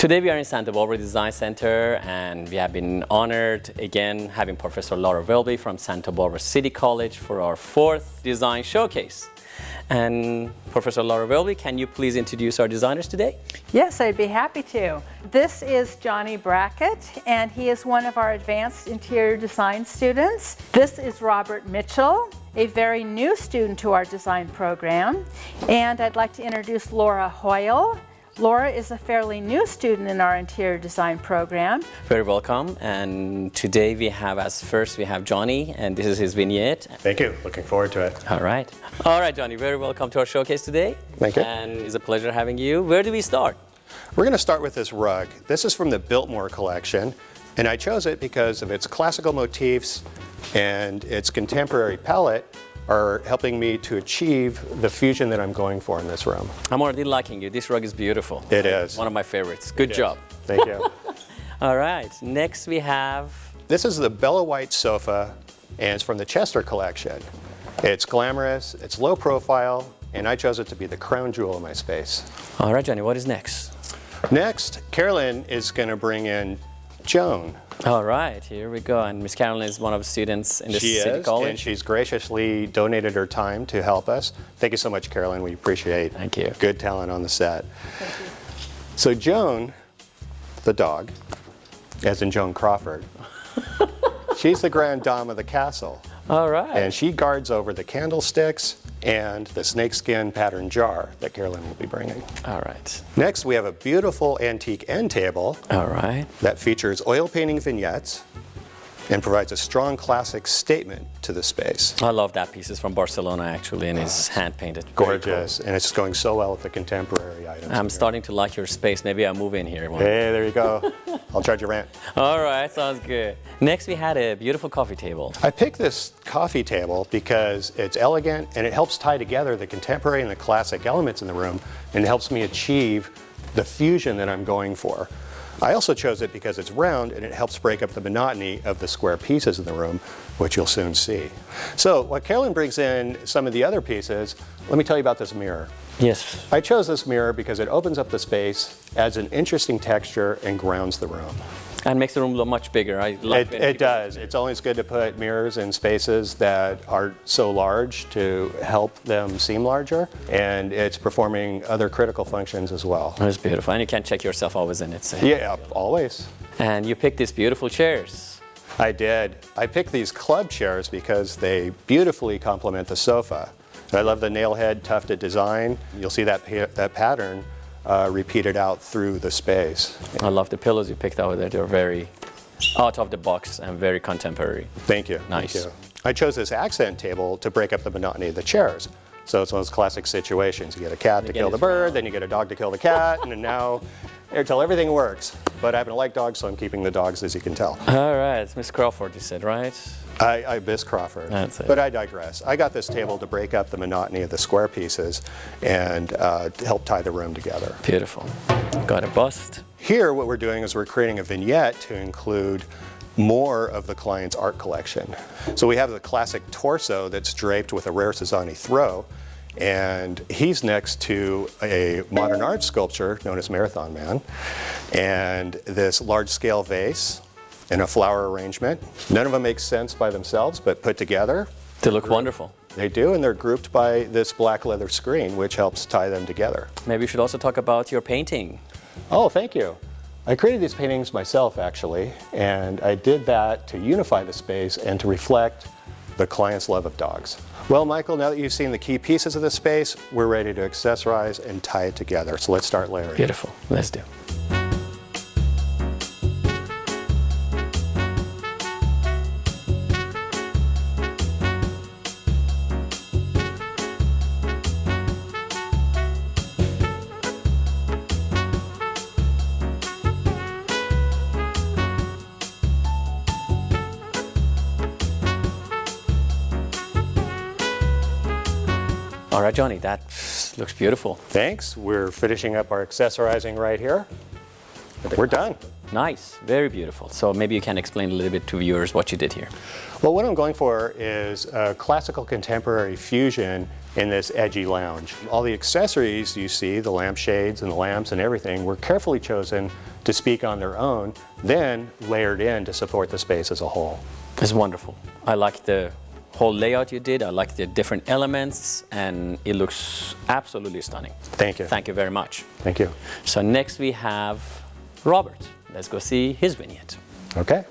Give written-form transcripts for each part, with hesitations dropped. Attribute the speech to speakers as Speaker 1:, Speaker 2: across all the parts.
Speaker 1: Today we are in Santa Barbara Design Center, and we have been honored again having Professor Laura Welby from Santa Barbara City College for our 4th design showcase. And Professor Laura Welby, can you please introduce our designers today?
Speaker 2: Yes, I'd be happy to. This is Johnny Brackett, and he is one of our advanced interior design students. This is Robert Mitchell, a very new student to our design program. And I'd like to introduce Laura Hoyle. Laura is a fairly new student in our interior design program.
Speaker 1: Very welcome. And today we have Johnny, and this is his vignette.
Speaker 3: Thank you. Looking forward to it.
Speaker 1: All right. All right, Johnny, very welcome to our showcase today.
Speaker 3: Thank you.
Speaker 1: And it's a pleasure having you. Where do we start?
Speaker 3: We're going to start with this rug. This is from the Biltmore collection, and I chose it because of its classical motifs and its contemporary palette are helping me to achieve the fusion that I'm going for in this room.
Speaker 1: I'm already liking you. This rug is beautiful.
Speaker 3: It is.
Speaker 1: One of my favorites. Good job.
Speaker 3: Thank you.
Speaker 1: All right. Next we have...
Speaker 3: This is the Bella White sofa, and it's from the Chester collection. It's glamorous, it's low profile, and I chose it to be the crown jewel of my space.
Speaker 1: All right, Johnny, what is next?
Speaker 3: Next, Carolyn is going to bring in Joan.
Speaker 1: All right, here we go. And Miss Carolyn is one of the students in the City College.
Speaker 3: And she's graciously donated her time to help us. Thank you so much, Carolyn. We appreciate
Speaker 1: Thank you.
Speaker 3: Good talent on the set.
Speaker 2: Thank you.
Speaker 3: So Joan, the dog, as in Joan Crawford, she's the grand dame of the castle.
Speaker 1: All right.
Speaker 3: And she guards over the candlesticks and the snakeskin pattern jar that Carolyn will be bringing.
Speaker 1: All right.
Speaker 3: Next, we have a beautiful antique end table.
Speaker 1: All right.
Speaker 3: That features oil painting vignettes and provides a strong classic statement to the space.
Speaker 1: I love that piece. It's from Barcelona, actually, and it's hand-painted.
Speaker 3: Gorgeous, and it's going so well with the contemporary items.
Speaker 1: I'm starting to like your space. Maybe I'll move in here.
Speaker 3: Hey, there you go. I'll charge you rent.
Speaker 1: All right, sounds good. Next, we had a beautiful coffee table.
Speaker 3: I picked this coffee table because it's elegant and it helps tie together the contemporary and the classic elements in the room, and it helps me achieve the fusion that I'm going for. I also chose it because it's round and it helps break up the monotony of the square pieces in the room, which you'll soon see. So while Carolyn brings in some of the other pieces, let me tell you about this mirror.
Speaker 1: Yes.
Speaker 3: I chose this mirror because it opens up the space, adds an interesting texture, and grounds the room.
Speaker 1: And makes the room look much bigger. I love
Speaker 3: it does. It's always good to put mirrors in spaces that are so large to help them seem larger, and it's performing other critical functions as well.
Speaker 1: It's beautiful, and you can check yourself always in it. So.
Speaker 3: Yeah, always.
Speaker 1: And you picked these beautiful chairs.
Speaker 3: I did. I picked these club chairs because they beautifully complement the sofa. I love the nail head tufted design. You'll see that pattern repeated out through the space.
Speaker 1: I love the pillows you picked over there. They're very out of the box and very contemporary.
Speaker 3: Thank you.
Speaker 1: Nice.
Speaker 3: Thank you. I chose this accent table to break up the monotony of the chairs. So it's one of those classic situations. You get a cat to kill the bird, then you get a dog to kill the cat, and then now until everything works. But I happen to like dogs, so I'm keeping the dogs, as you can tell.
Speaker 1: All right, it's Miss Crawford, you said, right?
Speaker 3: I miss Crawford.
Speaker 1: That's it.
Speaker 3: But I digress. I got this table to break up the monotony of the square pieces and to help tie the room together.
Speaker 1: Beautiful. Got a bust.
Speaker 3: Here, what we're doing is we're creating a vignette to include more of the client's art collection. So we have the classic torso that's draped with a rare Suzani throw, and he's next to a modern art sculpture known as Marathon Man, and this large-scale vase and a flower arrangement. None of them make sense by themselves, but put together,
Speaker 1: They look wonderful.
Speaker 3: They do, and they're grouped by this black leather screen, which helps tie them together.
Speaker 1: Maybe you should also talk about your painting.
Speaker 3: Oh, thank you. I created these paintings myself, actually, and I did that to unify the space and to reflect the client's love of dogs. Well, Michael, now that you've seen the key pieces of the space, we're ready to accessorize and tie it together. So let's start layering.
Speaker 1: Beautiful. Let's do. All right, Johnny, that looks beautiful.
Speaker 3: Thanks. We're finishing up our accessorizing right here. We're done.
Speaker 1: Nice, very beautiful. So maybe you can explain a little bit to viewers what you did here.
Speaker 3: Well, what I'm going for is a classical contemporary fusion in this Edgy Lounge. All the accessories you see, the lampshades and the lamps and everything, were carefully chosen to speak on their own, then layered in to support the space as a whole.
Speaker 1: It's wonderful. I like the whole layout you did. I like the different elements, and it looks absolutely stunning.
Speaker 3: Thank you.
Speaker 1: Thank you very much.
Speaker 3: Thank you.
Speaker 1: So next we have Robert. Let's go see his vignette.
Speaker 3: Okay.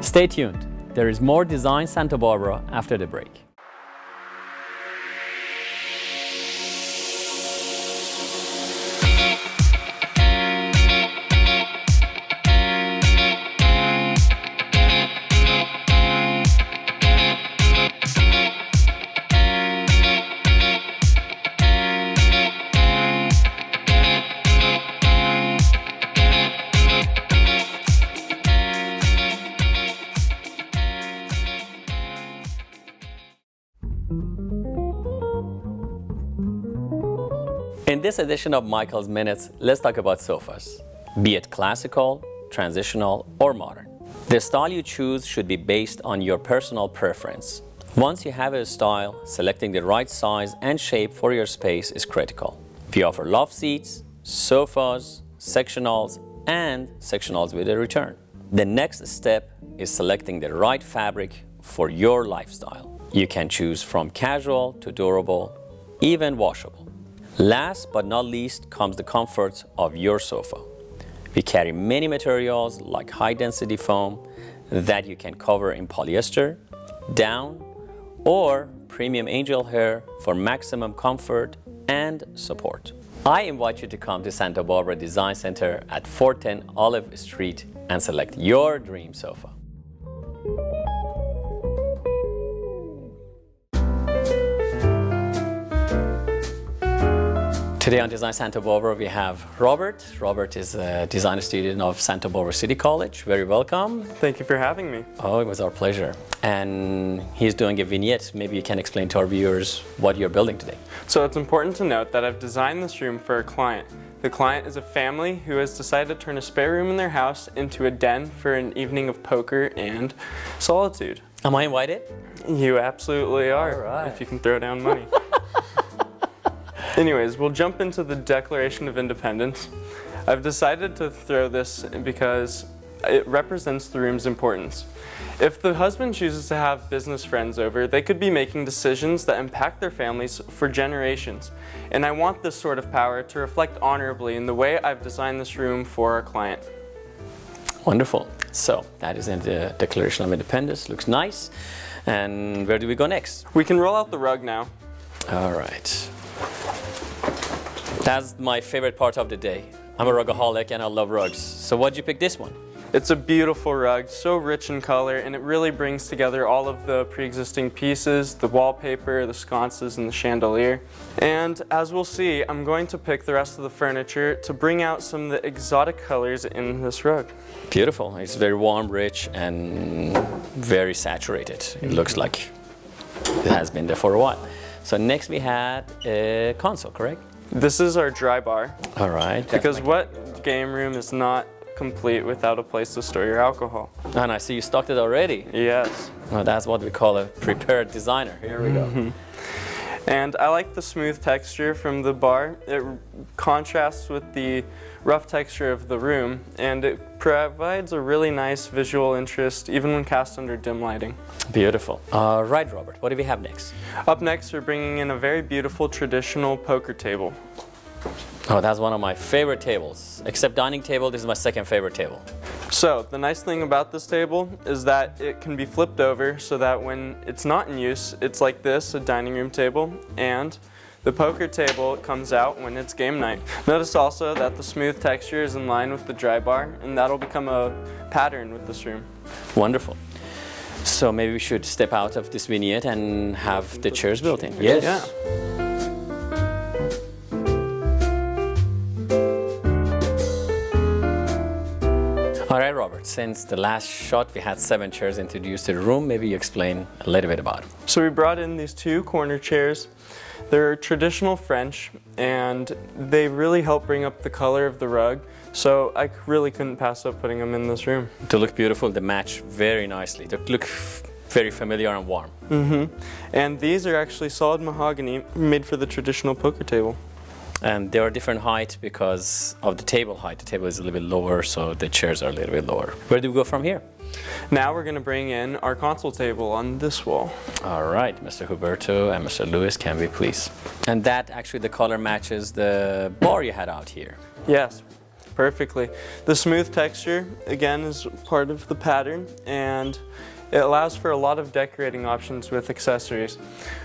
Speaker 1: Stay tuned. There is more Design Santa Barbara after the break. In this edition of Michael's Minutes, let's talk about sofas, be it classical, transitional, or modern. The style you choose should be based on your personal preference. Once you have a style, selecting the right size and shape for your space is critical. We offer love seats, sofas, sectionals, and sectionals with a return. The next step is selecting the right fabric for your lifestyle. You can choose from casual to durable, even washable. Last but not least comes the comfort of your sofa. We carry many materials like high-density foam that you can cover in polyester, down, or premium angel hair for maximum comfort and support. I invite you to come to Santa Barbara Design Center at 410 Olive Street and select your dream sofa. Today on Design Santa Barbara, we have Robert. Robert is a design student of Santa Barbara City College. Very welcome.
Speaker 4: Thank you for having me.
Speaker 1: Oh, it was our pleasure. And he's doing a vignette. Maybe you can explain to our viewers what you're building today.
Speaker 4: So it's important to note that I've designed this room for a client. The client is a family who has decided to turn a spare room in their house into a den for an evening of poker and solitude.
Speaker 1: Am I invited?
Speaker 4: You absolutely are,
Speaker 1: All right.
Speaker 4: if you can throw down money. Anyways, we'll jump into the Declaration of Independence. I've decided to throw this because it represents the room's importance. If the husband chooses to have business friends over, they could be making decisions that impact their families for generations. And I want this sort of power to reflect honorably in the way I've designed this room for our client.
Speaker 1: Wonderful. So that is in the Declaration of Independence. Looks nice. And where do we go next?
Speaker 4: We can roll out the rug now.
Speaker 1: All right. That's my favorite part of the day. I'm a rugaholic and I love rugs. So why'd you pick this one?
Speaker 4: It's a beautiful rug, so rich in color, and it really brings together all of the pre-existing pieces, the wallpaper, the sconces, and the chandelier. And as we'll see, I'm going to pick the rest of the furniture to bring out some of the exotic colors in this rug.
Speaker 1: Beautiful. It's very warm, rich, and very saturated. It looks like it has been there for a while. So next we had a console, correct?
Speaker 4: This is our dry bar.
Speaker 1: All right.
Speaker 4: Because what game room is not complete without a place to store your alcohol?
Speaker 1: And I see you stocked it already.
Speaker 4: Yes.
Speaker 1: Well, that's what we call a prepared designer. Here we go.
Speaker 4: And I like the smooth texture from the bar. It contrasts with the rough texture of the room, and it provides a really nice visual interest even when cast under dim lighting.
Speaker 1: Beautiful. All right, Robert, what do we have next?
Speaker 4: Up next, we're bringing in a very beautiful traditional poker table.
Speaker 1: Oh, that's one of my favorite tables. Except dining table, this is my second favorite table.
Speaker 4: So the nice thing about this table is that it can be flipped over so that when it's not in use, it's like this, a dining room table, and the poker table comes out when it's game night. Notice also that the smooth texture is in line with the dry bar, and that'll become a pattern with this room.
Speaker 1: Wonderful. So maybe we should step out of this vignette and have the chairs built in. Yes.
Speaker 4: Yeah.
Speaker 1: All right, Robert, since the last shot we had 7 chairs introduced to the room, maybe you explain a little bit about them.
Speaker 4: So we brought in these 2 corner chairs. They're traditional French, and they really help bring up the color of the rug. So I really couldn't pass up putting them in this room.
Speaker 1: They look beautiful, they match very nicely. They look very familiar and warm.
Speaker 4: And these are actually solid mahogany made for the traditional poker table.
Speaker 1: And they are different height because of the table height. The table is a little bit lower, so the chairs are a little bit lower. Where do we go from here?
Speaker 4: Now we're going to bring in our console table on this wall.
Speaker 1: All right, Mr. Huberto and Mr. Lewis, can we please? And that actually the color matches the bar you had out here.
Speaker 4: Yes, perfectly. The smooth texture, again, is part of the pattern, and it allows for a lot of decorating options with accessories.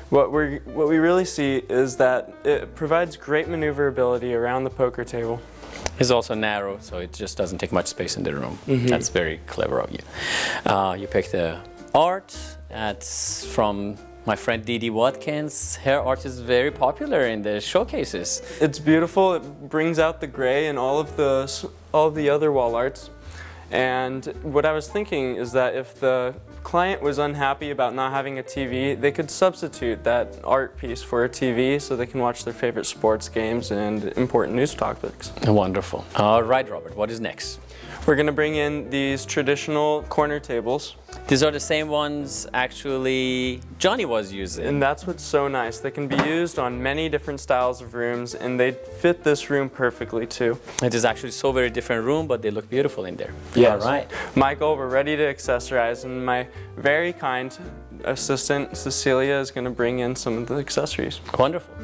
Speaker 4: What we really see is that it provides great maneuverability around the poker table.
Speaker 1: It's also narrow, so it just doesn't take much space in the room. That's very clever of you. You picked the art. That's from my friend Dee Dee Watkins. Her art is very popular in the showcases.
Speaker 4: It's beautiful. It brings out the gray and all of the other wall arts. And what I was thinking is that if the client was unhappy about not having a TV, they could substitute that art piece for a TV so they can watch their favorite sports games and important news topics.
Speaker 1: Wonderful. All right, Robert, what is next?
Speaker 4: We're going to bring in these traditional corner tables.
Speaker 1: These are the same ones actually Johnny was using.
Speaker 4: And that's what's so nice. They can be used on many different styles of rooms, and they fit this room perfectly too.
Speaker 1: It is actually so very different room, but they look beautiful in there.
Speaker 4: Yes.
Speaker 1: All right.
Speaker 4: Michael, we're ready to accessorize, and my very kind assistant Cecilia is going to bring in some of the accessories.
Speaker 1: Wonderful.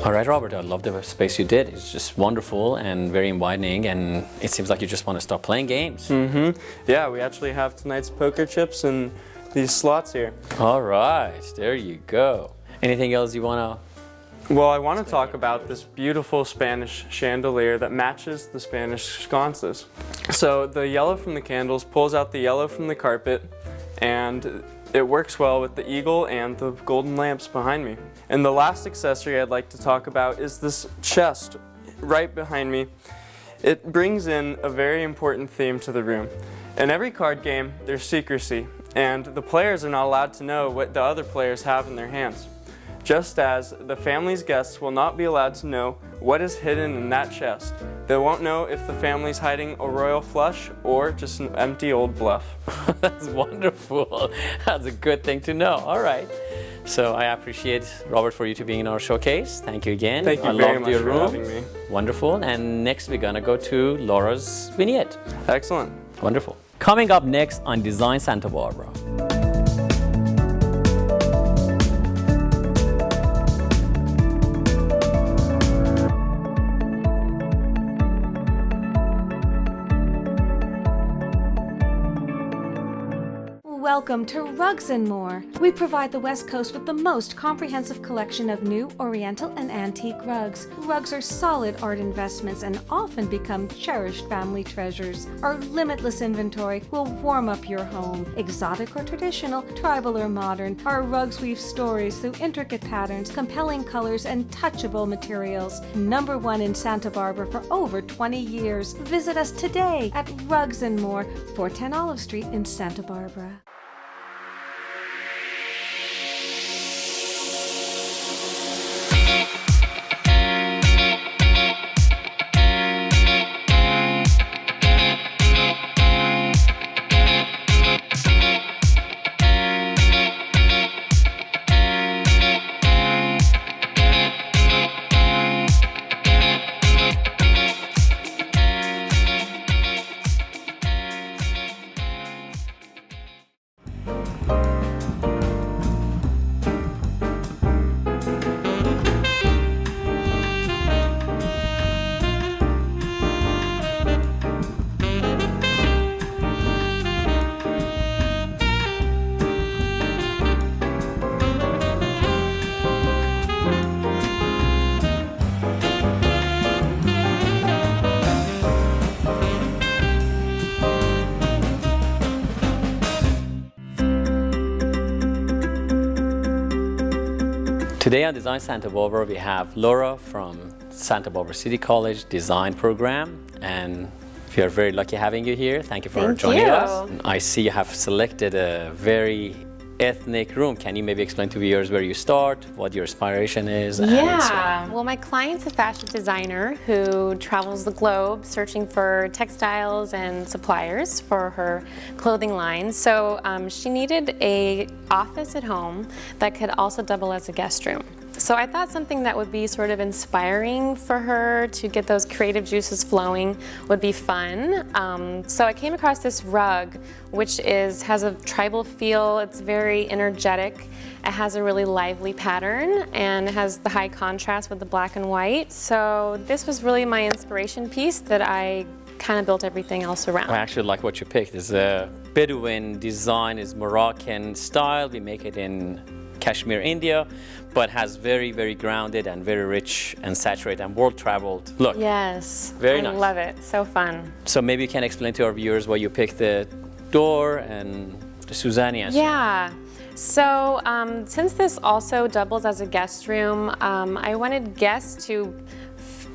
Speaker 1: All right, Robert, I love the space you did. It's just wonderful and very inviting, and it seems like you just want to start playing games.
Speaker 4: Yeah, we actually have tonight's poker chips and these slots here.
Speaker 1: All right, there you go. Anything else you want to?
Speaker 4: Well, I want to talk about this beautiful Spanish chandelier that matches the Spanish sconces. So the yellow from the candles pulls out the yellow from the carpet, and it works well with the eagle and the golden lamps behind me. And the last accessory I'd like to talk about is this chest right behind me. It brings in a very important theme to the room. In every card game, there's secrecy, and the players are not allowed to know what the other players have in their hands. Just as the family's guests will not be allowed to know what is hidden in that chest. They won't know if the family's hiding a royal flush or just an empty old bluff.
Speaker 1: That's wonderful. That's a good thing to know. All right. So I appreciate, Robert, for you to being in our showcase. Thank you again.
Speaker 4: Thank you
Speaker 1: I
Speaker 4: very
Speaker 1: loved
Speaker 4: much
Speaker 1: your
Speaker 4: for
Speaker 1: room.
Speaker 4: having me.
Speaker 1: Wonderful. And next we're gonna go to Laura's vignette.
Speaker 4: Excellent.
Speaker 1: Wonderful. Coming up next on Design Santa Barbara.
Speaker 5: Welcome to Rugs & More. We provide the West Coast with the most comprehensive collection of new Oriental and antique rugs. Rugs are solid art investments and often become cherished family treasures. Our limitless inventory will warm up your home. Exotic or traditional, tribal or modern, our rugs weave stories through intricate patterns, compelling colors, and touchable materials. #1 in Santa Barbara for over 20 years. Visit us today at Rugs & More, 410 Olive Street in Santa Barbara.
Speaker 1: Today on Design Santa Barbara, we have Laura from Santa Barbara City College Design Program, and we are very lucky having you here. Thank you for joining us. I see you have selected a very ethnic room. Can you maybe explain to viewers where you start, what your inspiration is?
Speaker 6: Yeah, well, my client's a fashion designer who travels the globe searching for textiles and suppliers for her clothing line. So she needed an office at home that could also double as a guest room. So I thought something that would be sort of inspiring for her to get those creative juices flowing would be fun. So I came across this rug, which has a tribal feel. It's very energetic. It has a really lively pattern, and it has the high contrast with the black and white. So this was really my inspiration piece that I kind of built everything else around.
Speaker 1: I actually like what you picked. It's a Bedouin design, is Moroccan style. We make it in Kashmir, India, but has very, very grounded and very rich and saturated and world-traveled look.
Speaker 6: Yes,
Speaker 1: very nice.
Speaker 6: I love it. So fun.
Speaker 1: So maybe you can explain to our viewers why you picked the door and the Suzani answer.
Speaker 6: Yeah. So since this also doubles as a guest room, I wanted guests to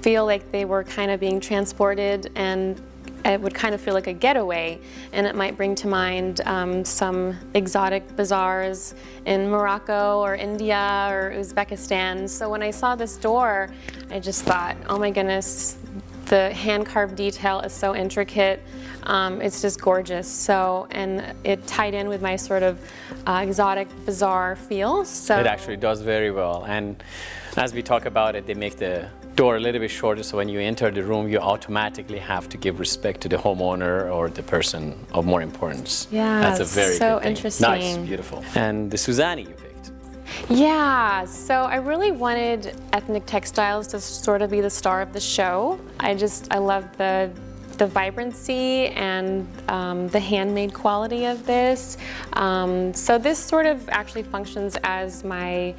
Speaker 6: feel like they were kind of being transported, and it would kind of feel like a getaway, and it might bring to mind some exotic bazaars in Morocco or India or Uzbekistan. So when I saw this door, I just thought, oh my goodness, the hand-carved detail is so intricate. It's just gorgeous. So, and it tied in with my sort of exotic bazaar feel. So
Speaker 1: it actually does very well. And as we talk about it, they make the door a little bit shorter, so when you enter the room, you automatically have to give respect to the homeowner or the person of more importance.
Speaker 6: Yeah,
Speaker 1: that's a very
Speaker 6: so
Speaker 1: good thing.
Speaker 6: interesting.
Speaker 1: Nice, beautiful. And the Suzani you picked.
Speaker 6: Yeah, so I really wanted ethnic textiles to sort of be the star of the show. I love the vibrancy and the handmade quality of this. So this sort of actually functions as my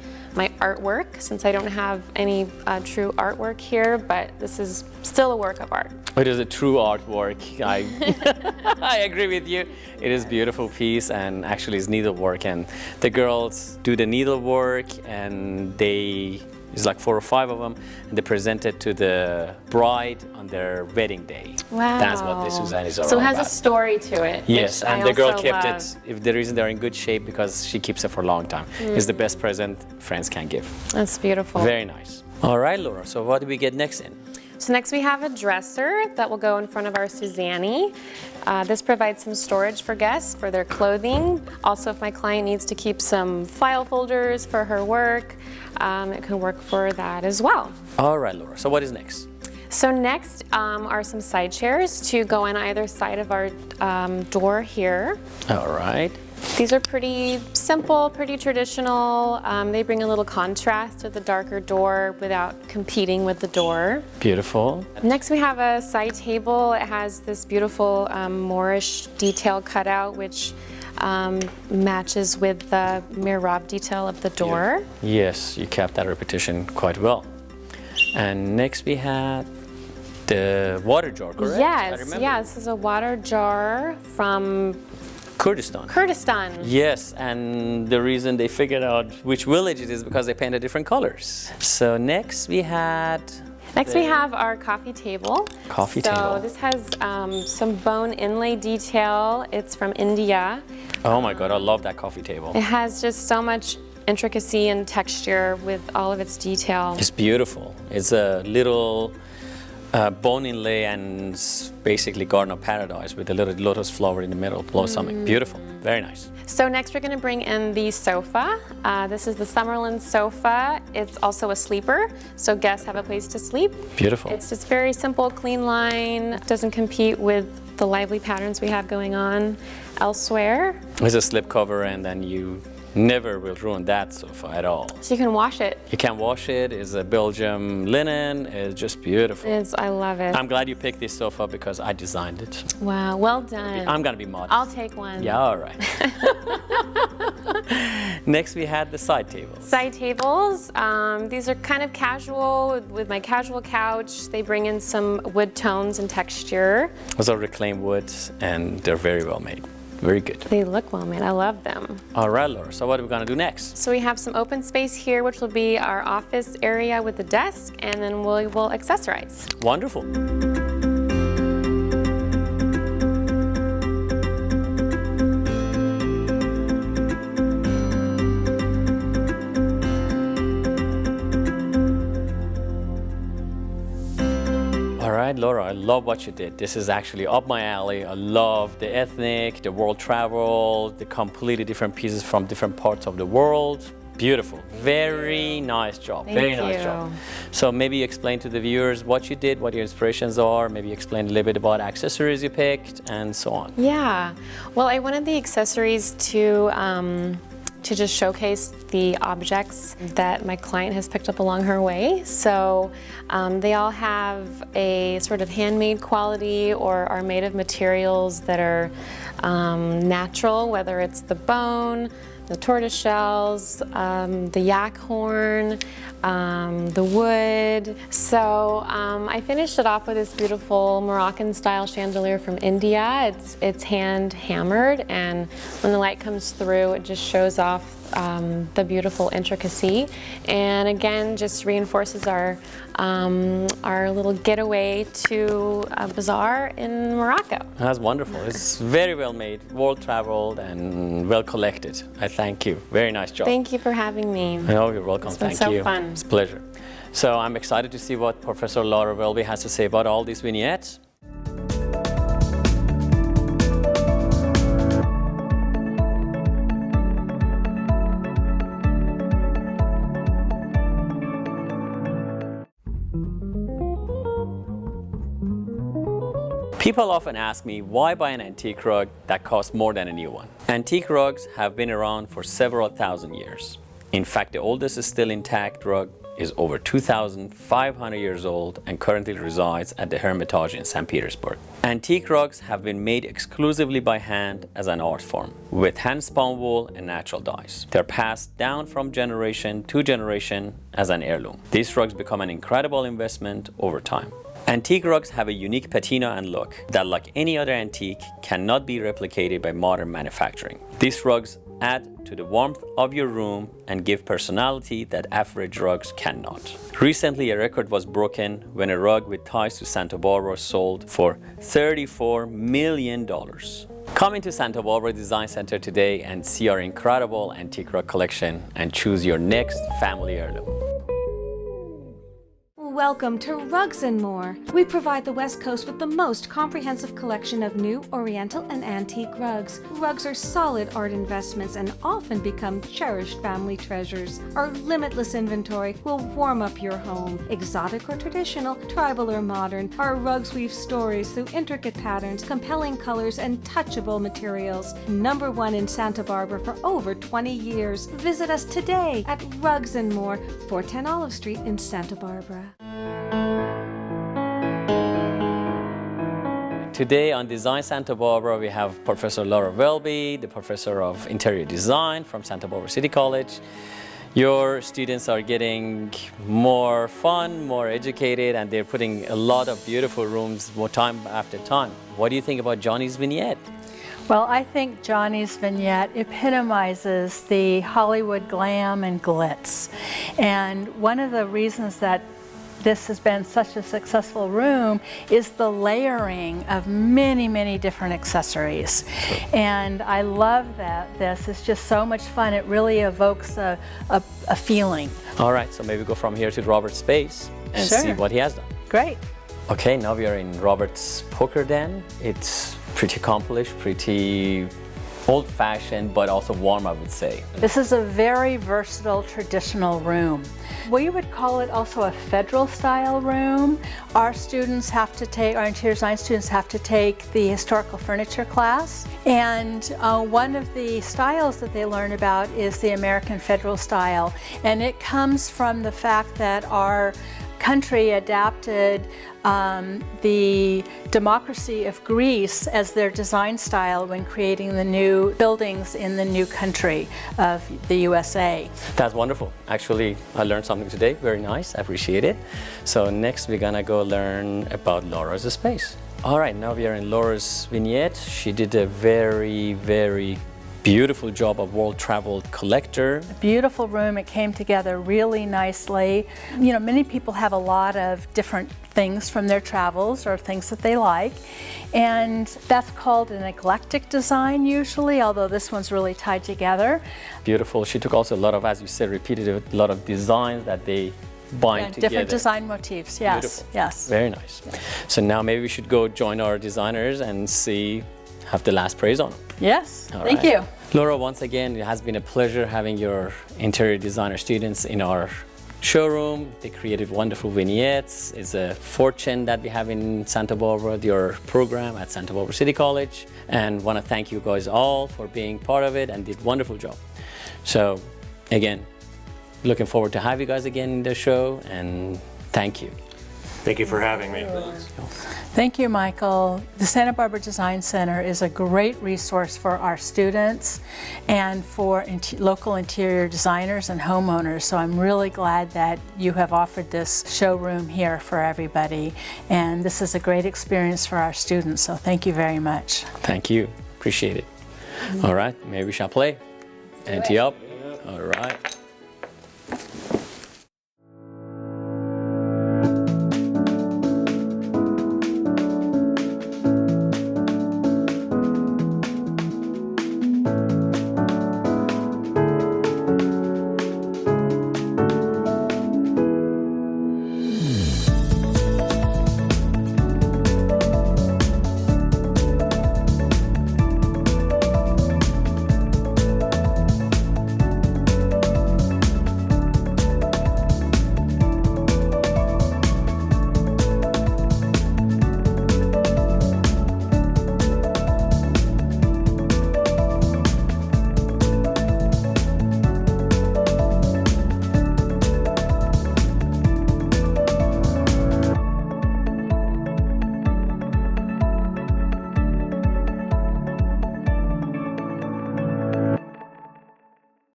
Speaker 6: artwork, since I don't have any true artwork here, but this is still a work of art.
Speaker 1: It is a true artwork. I agree with you. It is a beautiful piece, and actually it's needlework, and the girls do the needlework, and it's like 4 or 5 of them, and they present it to the bride on their wedding day.
Speaker 6: Wow.
Speaker 1: That's what this Suzani is all about.
Speaker 6: So it has a story to it.
Speaker 1: Yes,
Speaker 6: which
Speaker 1: and
Speaker 6: I
Speaker 1: the girl
Speaker 6: also
Speaker 1: kept
Speaker 6: love.
Speaker 1: it. If the reason they're in good shape, because she keeps it for a long time. It's the best present friends can give.
Speaker 6: That's beautiful.
Speaker 1: Very nice. All right, Laura, so what do we get next in?
Speaker 6: So next we have a dresser that will go in front of our Suzani. This provides some storage for guests for their clothing. Also, if my client needs to keep some file folders for her work, it can work for that as well.
Speaker 1: All right, Laura, so what is next?
Speaker 6: So next are some side chairs to go on either side of our door here.
Speaker 1: All right.
Speaker 6: These are pretty simple, pretty traditional. They bring a little contrast to the darker door without competing with the door.
Speaker 1: Beautiful.
Speaker 6: Next we have a side table. It has this beautiful Moorish detail cutout, which matches with the mihrab detail of the door.
Speaker 1: Yes, you kept that repetition quite well. And next we had the water jar, correct?
Speaker 6: Yes, yeah, this is a water jar from
Speaker 1: Kurdistan. Yes, and the reason they figured out which village it is because they painted different colors. So next we have
Speaker 6: our coffee table.
Speaker 1: So
Speaker 6: this has some bone inlay detail. It's from India.
Speaker 1: Oh my God, I love that coffee table.
Speaker 6: It has just so much intricacy and texture with all of its detail.
Speaker 1: It's beautiful. It's a little bone inlay and basically garden of paradise with a little lotus flower in the middle, blossoming. Beautiful, very nice.
Speaker 6: So next we're going to bring in the sofa. This is the Summerlin sofa. It's also a sleeper, so guests have a place to sleep.
Speaker 1: Beautiful.
Speaker 6: It's just very simple, clean line. Doesn't compete with the lively patterns we have going on elsewhere.
Speaker 1: It's a slip cover, and then you never will ruin that sofa at all.
Speaker 6: So you can wash it.
Speaker 1: You can wash it. It's a Belgium linen. It's just beautiful.
Speaker 6: I love it.
Speaker 1: I'm glad you picked this sofa because I designed it.
Speaker 6: Wow, well done.
Speaker 1: I'm gonna be modest.
Speaker 6: I'll take one.
Speaker 1: Yeah, all right. Next we had the side tables.
Speaker 6: Side tables. These are kind of casual with my casual couch. They bring in some wood tones and texture.
Speaker 1: Those are reclaimed woods, and they're very well made. Very good.
Speaker 6: They look well made. I love them.
Speaker 1: All right, Laura, so what are we gonna do next?
Speaker 6: So we have some open space here, which will be our office area with the desk, and then we will accessorize.
Speaker 1: Wonderful. All right, Laura, I love what you did. This is actually up my alley. I love the ethnic, the world travel, the completely different pieces from different parts of the world. Beautiful. Very nice job. Very nice job. So maybe explain to the viewers what you did, what your inspirations are, maybe explain a little bit about accessories you picked, and so on.
Speaker 6: Yeah. Well, I wanted the accessories to just showcase the objects that my client has picked up along her way. So they all have a sort of handmade quality or are made of materials that are natural, whether it's the bone, the tortoise shells, the yak horn, the wood. So I finished it off with this beautiful Moroccan style chandelier from India. It's hand hammered, and when the light comes through, it just shows off the beautiful intricacy, and again just reinforces our little getaway to a bazaar in Morocco.
Speaker 1: That's wonderful. It's very well made, well traveled, and well collected. I thank you. Very nice job.
Speaker 6: Thank you for having me.
Speaker 1: Oh, you're welcome.
Speaker 6: It's been
Speaker 1: Thank you.
Speaker 6: so fun.
Speaker 1: It's a pleasure. So I'm excited to see what Professor Laura Welby has to say about all these vignettes. People often ask me why buy an antique rug that costs more than a new one. Antique rugs have been around for several thousand years. In fact, the oldest still intact rug is over 2,500 years old and currently resides at the Hermitage in St. Petersburg. Antique rugs have been made exclusively by hand as an art form, with hand-spun wool and natural dyes. They're passed down from generation to generation as an heirloom. These rugs become an incredible investment over time. Antique rugs have a unique patina and look that, like any other antique, cannot be replicated by modern manufacturing. These rugs add to the warmth of your room and give personality that average rugs cannot. Recently, a record was broken when a rug with ties to Santa Barbara sold for $34 million. Come into Santa Barbara Design Center today and see our incredible antique rug collection and choose your next family heirloom.
Speaker 5: Welcome to Rugs and More. We provide the West Coast with the most comprehensive collection of new, oriental, and antique rugs. Rugs are solid art investments and often become cherished family treasures. Our limitless inventory will warm up your home. Exotic or traditional, tribal or modern, our rugs weave stories through intricate patterns, compelling colors, and touchable materials. #1 in Santa Barbara for over 20 years. Visit us today at Rugs and More, 410 Olive Street in Santa Barbara.
Speaker 1: Today on Design Santa Barbara, we have Professor Laura Welby, the Professor of Interior Design from Santa Barbara City College. Your students are getting more fun, more educated, and they're putting a lot of beautiful rooms more time after time. What do you think about Johnny's vignette?
Speaker 2: Well, I think Johnny's vignette epitomizes the Hollywood glam and glitz. And one of the reasons that this has been such a successful room is the layering of many, many different accessories. And I love that this is just so much fun. It really evokes a feeling.
Speaker 1: All right, so maybe go from here to Robert's space and
Speaker 2: Sure.
Speaker 1: see what he has done.
Speaker 2: Great.
Speaker 1: Okay, now we are in Robert's poker den. It's pretty accomplished, pretty old-fashioned, but also warm, I would say.
Speaker 2: This is a very versatile traditional room. We would call it also a federal style room. Our students have to take, our interior design students have to take the historical furniture class. And one of the styles that they learn about is the American federal style. And it comes from the fact that our country adapted the democracy of Greece as their design style when creating the new buildings in the new country of the USA.
Speaker 1: That's wonderful. Actually, I learned something today. Very nice. I appreciate it. So next, we're gonna go learn about Laura's space. All right, now we are in Laura's vignette. She did a very, very beautiful job of world travel collector.
Speaker 2: Beautiful room. It came together really nicely. You know, many people have a lot of different things from their travels or things that they like, and that's called an eclectic design usually, although this one's really tied together.
Speaker 1: Beautiful. She took also a lot of, as you said, repeated a lot of designs that they bind together.
Speaker 2: Different design motifs, yes.
Speaker 1: Beautiful.
Speaker 2: Yes.
Speaker 1: Very nice. So now maybe we should go join our designers and have the last praise on them.
Speaker 2: Yes,
Speaker 1: All
Speaker 2: thank
Speaker 1: right.
Speaker 2: you.
Speaker 1: Laura, once again, it has been a pleasure having your interior designer students in our showroom. They created wonderful vignettes. It's a fortune that we have in Santa Barbara, your program at Santa Barbara City College. And want to thank you guys all for being part of it and did a wonderful job. So again, looking forward to have you guys again in the show, and thank you.
Speaker 7: Thank you for having me.
Speaker 2: Thank you, Michael. The Santa Barbara Design Center is a great resource for our students and for local interior designers and homeowners. So I'm really glad that you have offered this showroom here for everybody. And this is a great experience for our students. So thank you very much.
Speaker 1: Thank you. Appreciate it. All right, maybe we shall play. Ante up. All right.